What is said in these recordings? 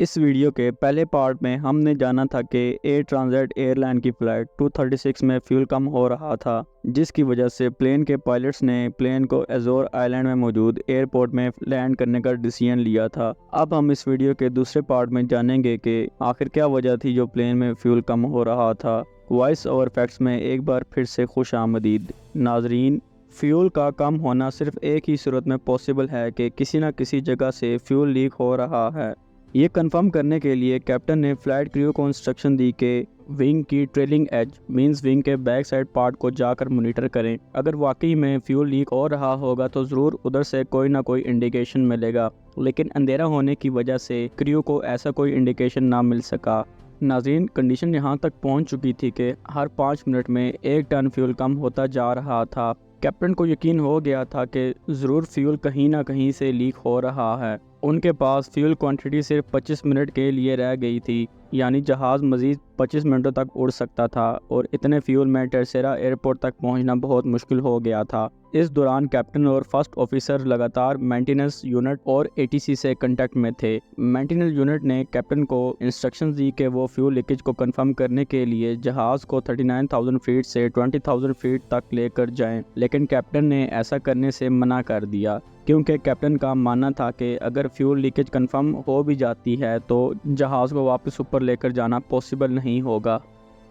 इस वीडियो के पहले पार्ट में हमने जाना था कि एयर ट्रांजिट एयरलाइन की फ़्लाइट 236 में फ्यूल कम हो रहा था, जिसकी वजह से प्लेन के पायलट्स ने प्लेन को एजोर आइलैंड में मौजूद एयरपोर्ट में लैंड करने का डिसीजन लिया था। अब हम इस वीडियो के दूसरे पार्ट में जानेंगे कि आखिर क्या वजह थी जो प्लेन में फ्यूल कम हो रहा था। वॉइस ओवर फैक्ट्स में एक बार फिर से खुश आमदीद नाजरीन। फ्यूल का कम होना सिर्फ एक ही सूरत में पॉसिबल है कि किसी न किसी जगह से फ्यूल लीक हो रहा है। ये कंफर्म करने के लिए कैप्टन ने फ्लाइट क्रू को इंस्ट्रक्शन दी कि विंग की ट्रेलिंग एज मींस विंग के बैक साइड पार्ट को जाकर मॉनिटर करें। अगर वाकई में फ्यूल लीक हो रहा होगा तो ज़रूर उधर से कोई ना कोई इंडिकेशन मिलेगा, लेकिन अंधेरा होने की वजह से क्रू को ऐसा कोई इंडिकेशन ना मिल सका। नाज़रीन, कंडीशन यहाँ तक पहुँच चुकी थी कि हर 5 मिनट में 1 टन फ्यूल कम होता जा रहा था। कैप्टन को यकीन हो गया था कि ज़रूर फ्यूल कहीं ना कहीं से लीक हो रहा है। उनके पास फ्यूल क्वांटिटी सिर्फ 25 मिनट के लिए रह गई थी, यानी जहाज़ मज़ीद 25 मिनटों तक उड़ सकता था और इतने फ्यूल में टर्सेरा एयरपोर्ट तक पहुंचना बहुत मुश्किल हो गया था। इस दौरान कैप्टन और फर्स्ट ऑफिसर लगातार मेंटेनेंस यूनिट और एटीसी से कांटेक्ट में थे। मेंटेनेंस यूनिट ने कैप्टन को इंस्ट्रक्शंस दी कि वो फ्यूल लीकेज को कंफर्म करने के लिए जहाज़ को 39,000 फीट से 20,000 फीट तक लेकर जाएं, लेकिन कैप्टन ने ऐसा करने से मना कर दिया क्योंकि कैप्टन का मानना था कि अगर फ्यूल लीकेज कंफर्म हो भी जाती है तो जहाज़ को वापस ऊपर लेकर जाना पॉसिबल नहीं होगा।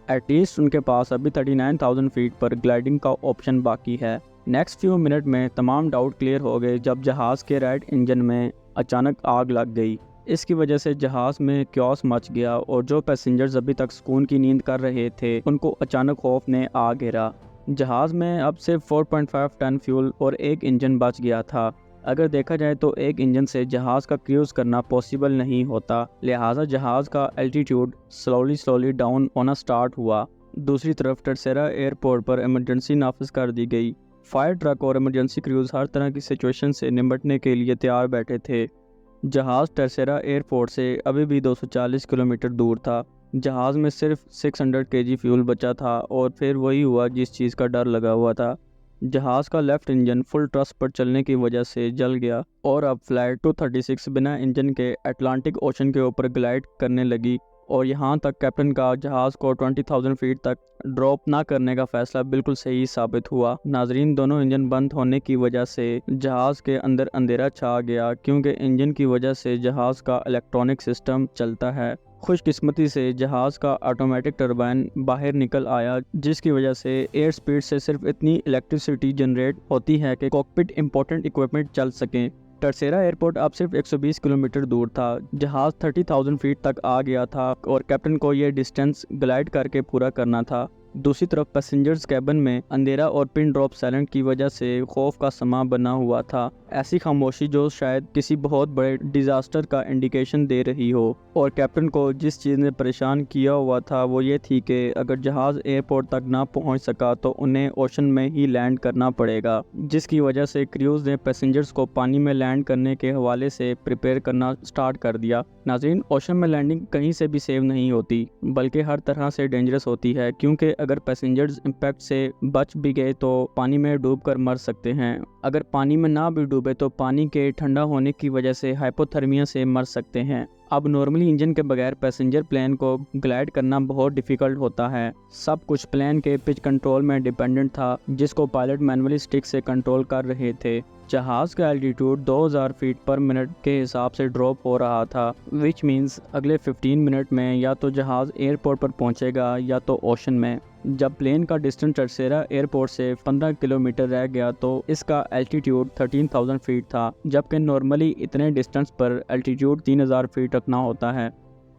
एटलीस्ट उनके पास अभी 39,000 फीट पर ग्लाइडिंग का ऑप्शन बाकी है। नेक्स्ट फ्यू मिनट में तमाम डाउट क्लियर हो गए जब जहाज़ के राइट इंजन में अचानक आग लग गई। इसकी वजह से जहाज़ में क्योस मच गया और जो पैसेंजर्स अभी तक सुकून की नींद कर रहे थे उनको अचानक खौफ ने आ घेरा। जहाज़ में अब सिर्फ 4.5 टन फ्यूल और एक इंजन बच गया था। अगर देखा जाए तो एक इंजन से जहाज़ का क्रूज़ करना पॉसिबल नहीं होता, लिहाजा जहाज़ का एल्टीट्यूड स्लोली डाउन होना स्टार्ट हुआ। दूसरी तरफ टर्सेरा एयरपोर्ट पर इमरजेंसी नाफिज कर दी गई। फायर ट्रक और इमरजेंसी क्रूज़ हर तरह की सिचुएशन से निपटने के लिए तैयार बैठे थे। जहाज़ टर्सेरा एयरपोर्ट से अभी भी 240 किलोमीटर दूर था। जहाज़ में सिर्फ 600 केजी फ्यूल बचा था और फिर वही हुआ जिस चीज़ का डर लगा हुआ था। जहाज़ का लेफ्ट इंजन फुल ट्रस्ट पर चलने की वजह से जल गया और अब फ्लाइट 236 बिना इंजन के अटलांटिक ओशन के ऊपर ग्लाइड करने लगी और यहाँ तक कैप्टन का जहाज़ को 20,000 फीट तक ड्रॉप ना करने का फैसला बिल्कुल सही साबित हुआ। नाजरीन, दोनों इंजन बंद होने की वजह से जहाज़ के अंदर अंधेरा छा गया क्योंकि इंजन की वजह से जहाज़ का इलेक्ट्रॉनिक सिस्टम चलता है। खुशकिस्मती से जहाज़ का ऑटोमेटिक टरबाइन बाहर निकल आया, जिसकी वजह से एयर स्पीड से सिर्फ इतनी इलेक्ट्रिसिटी जनरेट होती है कि कॉकपिट इंपॉर्टेंट इक्विपमेंट चल सकें। टर्सेरा एयरपोर्ट अब सिर्फ 120 किलोमीटर दूर था। जहाज़ 30,000 फीट तक आ गया था और कैप्टन को यह डिस्टेंस ग्लाइड करके पूरा करना था। दूसरी तरफ पैसेंजर्स कैबिन में अंधेरा और पिन ड्रॉप साइलेंट की वजह से खौफ का समा बना हुआ था। ऐसी खामोशी जो शायद किसी बहुत बड़े डिजास्टर का इंडिकेशन दे रही हो। और कैप्टन को जिस चीज़ ने परेशान किया हुआ था वो ये थी कि अगर जहाज़ एयरपोर्ट तक ना पहुंच सका तो उन्हें ओशन में ही लैंड करना पड़ेगा, जिसकी वजह से क्रूज़ ने पैसेंजर्स को पानी में लैंड करने के हवाले से प्रिपेयर करना स्टार्ट कर दिया। नाज़रीन, ओशन में लैंडिंग कहीं से भी सेव नहीं होती बल्कि हर तरह से डेंजरस होती है, क्योंकि अगर पैसेंजर्स इम्पैक्ट से बच भी गए तो पानी में डूबकर मर सकते हैं। अगर पानी में ना भी डूबे तो पानी के ठंडा होने की वजह से हाइपोथर्मिया से मर सकते हैं। अब नॉर्मली इंजन के बगैर पैसेंजर प्लेन को ग्लाइड करना बहुत डिफ़िकल्ट होता है। सब कुछ प्लेन के पिच कंट्रोल में डिपेंडेंट था, जिसको पायलट मैनुअली स्टिक से कंट्रोल कर रहे थे। जहाज़ का एल्टीट्यूड 2000 फीट पर मिनट के हिसाब से ड्रॉप हो रहा था, विच मीन्स अगले 15 मिनट में या तो जहाज़ एयरपोर्ट पर पहुंचेगा या तो ओशन में। जब प्लेन का डिस्टेंस टर्सेरा एयरपोर्ट से 15 किलोमीटर रह गया तो इसका एल्टीट्यूड 13,000 फीट था, जबकि नॉर्मली इतने डिस्टेंस पर एल्टीट्यूड 3,000 फीट रखना होता है।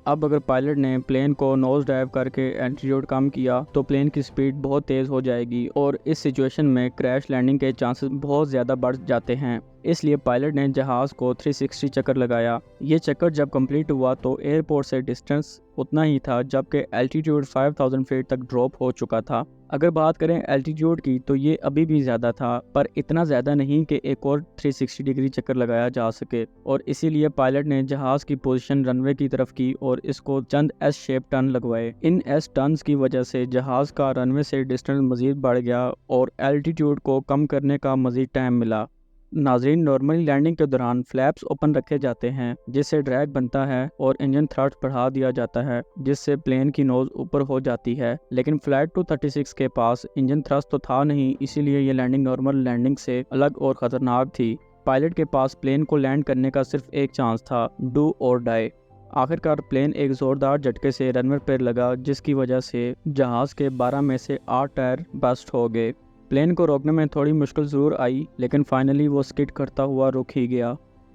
अब अगर पायलट ने प्लेन को नोज डाइव करके एल्टीट्यूड कम किया तो प्लेन की स्पीड बहुत तेज़ हो जाएगी और इस सिचुएशन में क्रैश लैंडिंग के चांसेस बहुत ज़्यादा बढ़ जाते हैं। इसलिए पायलट ने जहाज़ को 360 चक्कर लगाया। ये चक्कर जब कंप्लीट हुआ तो एयरपोर्ट से डिस्टेंस उतना ही था, जबकि एल्टीट्यूड 5,000 फीट तक ड्रॉप हो चुका था। अगर बात करें एल्टीट्यूड की तो ये अभी भी ज़्यादा था, पर इतना ज़्यादा नहीं कि एक और 360 डिग्री चक्कर लगाया जा सके, और इसीलिए पायलट ने जहाज़ की पोजीशन रनवे की तरफ की और इसको चंद एस शेप टर्न लगवाए। इन एस टर्न्स की वजह से जहाज़ का रनवे से डिस्टेंस मज़ीद बढ़ गया और एल्टीट्यूड को कम करने का मज़ीद टाइम मिला। नाजरीन, नॉर्मली लैंडिंग के दौरान फ्लैप्स ओपन रखे जाते हैं जिससे ड्रैग बनता है और इंजन थ्रस्ट बढ़ा दिया जाता है जिससे प्लेन की नोज ऊपर हो जाती है। लेकिन फ्लाइट 236 के पास इंजन थ्रस्ट तो था नहीं, इसीलिए ये लैंडिंग नॉर्मल लैंडिंग से अलग और ख़तरनाक थी। पायलट के पास प्लेन को लैंड करने का सिर्फ एक चांस था, डू और डाई। आखिरकार प्लेन एक ज़ोरदार झटके से रनवे पर लगा जिसकी वजह से जहाज़ के 12 में से 8 टायर बस्ट हो गए। प्लेन को रोकने में थोड़ी मुश्किल ज़रूर आई, लेकिन फाइनली वो स्किड करता हुआ रुक ही गया।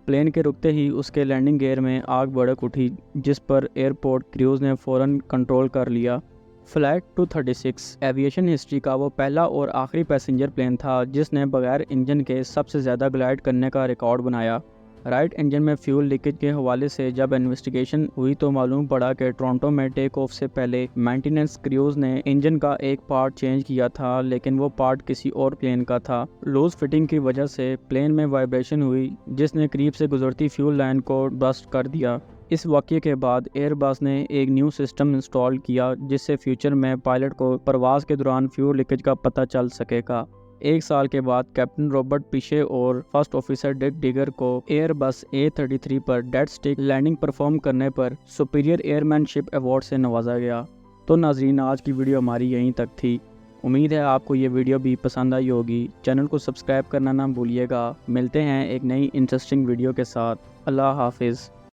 प्लेन के रुकते ही उसके लैंडिंग गियर में आग भड़क उठी जिस पर एयरपोर्ट क्रूज़ ने फ़ौरन कंट्रोल कर लिया। फ़्लाइट 236 एविएशन हिस्ट्री का वो पहला और आखिरी पैसेंजर प्लेन था जिसने बगैर इंजन के सबसे ज़्यादा ग्लाइड करने का रिकॉर्ड बनाया। राइट इंजन में फ्यूल लीकेज के हवाले से जब इन्वेस्टिगेशन हुई तो मालूम पड़ा कि टोरंटो में टेक ऑफ से पहले मेंटेनेंस क्रूज़ ने इंजन का एक पार्ट चेंज किया था, लेकिन वो पार्ट किसी और प्लेन का था। लूज फिटिंग की वजह से प्लेन में वाइब्रेशन हुई जिसने करीब से गुजरती फ्यूल लाइन को बस्ट कर दिया। इस वाक़ये के बाद एयरबस ने एक न्यू सिस्टम इंस्टॉल किया जिससे फ्यूचर में पायलट को परवाज़ के दौरान फ्यूल लीकेज का पता चल सकेगा। 1 साल के बाद कैप्टन रॉबर्ट पिशे और फर्स्ट ऑफिसर डिक डिगर को एयरबस A33 पर डेड स्टिक लैंडिंग परफॉर्म करने पर सुपीरियर एयरमैनशिप अवार्ड से नवाजा गया। तो नाजरीन, आज की वीडियो हमारी यहीं तक थी। उम्मीद है आपको ये वीडियो भी पसंद आई होगी। चैनल को सब्सक्राइब करना ना भूलिएगा। मिलते हैं एक नई इंटरेस्टिंग वीडियो के साथ। अल्लाह हाफिज़।